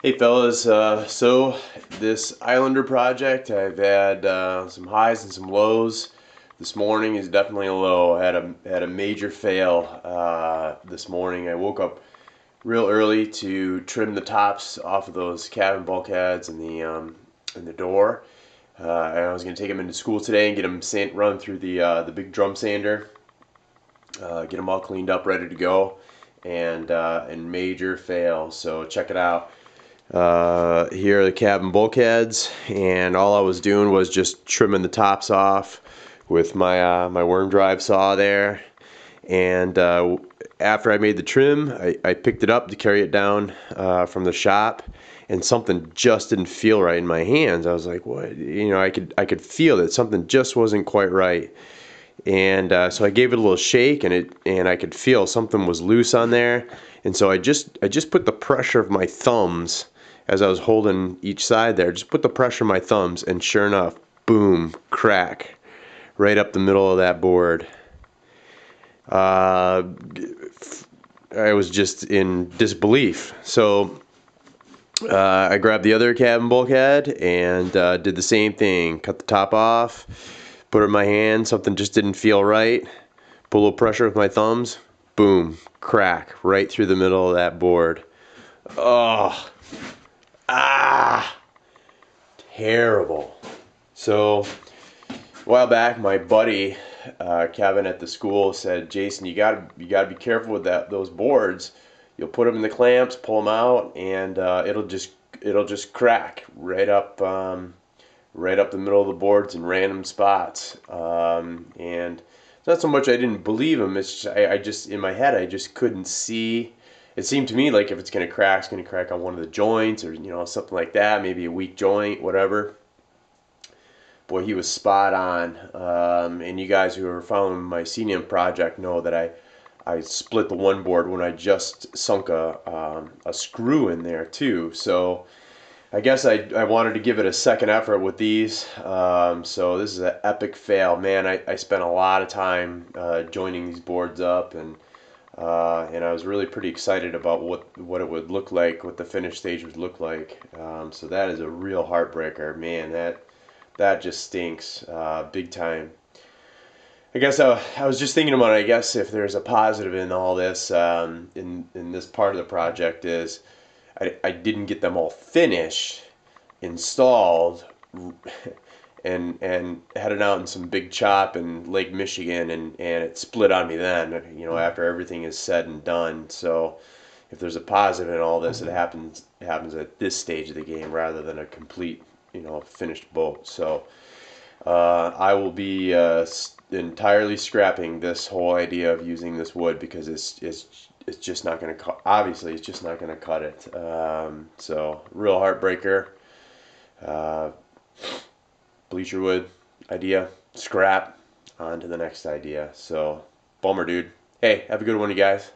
Hey fellas, so this Islander project, I've had some highs and some lows. This morning is definitely a low. I had a major fail this morning. I woke up real early to trim the tops off of those cabin bulkheads and the door. And I was going to take them into school today and get them run through the big drum sander, get them all cleaned up, ready to go, and major fail. So check it out. Here are the cabin bulkheads, and all I was doing was just trimming the tops off with my worm drive saw there. And after I made the trim, I picked it up to carry it down from the shop, and something just didn't feel right in my hands. I was like, "What?" I could feel that something just wasn't quite right. And so I gave it a little shake, and I could feel something was loose on there. And so I just put the pressure of my thumbs as I was holding each side there. Just put the pressure of my thumbs, and sure enough, boom, crack, right up the middle of that board. Uh, I was just in disbelief. So I grabbed the other cabin bulkhead and did the same thing. Cut the top off, put it in my hand. Something just didn't feel right. Put a little pressure with my thumbs. Boom, crack, right through the middle of that board. Oh, ah, terrible. So a while back, my buddy Kevin at the school said, "Jason, you gotta be careful with those boards. You'll put them in the clamps, pull them out, and it'll just crack right up the middle of the boards in random spots." And it's not so much I didn't believe him. It's just, I just in my head I just couldn't see. It seemed to me like if it's gonna crack on one of the joints, or something like that, maybe a weak joint, whatever. Boy, he was spot on. And you guys who are following my CNM project know that I split the one board when I just sunk a screw in there too. So I guess I wanted to give it a second effort with these. So this is an epic fail. Man, I spent a lot of time joining these boards up, and I was really pretty excited about what it would look like, what the finished stage would look like. So that is a real heartbreaker. Man, that just stinks big time. I guess I was just thinking about it. I guess if there's a positive in all this, in this part of the project, is I didn't get them all finished, installed, and headed out in some big chop in Lake Michigan, and it split on me then, after everything is said and done. So if there's a positive in all this, it happens at this stage of the game rather than a complete, finished boat. So I will be entirely scrapping this whole idea of using this wood, because it's just not going to cut. Obviously, it's just not going to cut it. So real heartbreaker. Uh, Bleacher wood idea, scrap. On to the next idea. So bummer, dude. Hey, have a good one, you guys.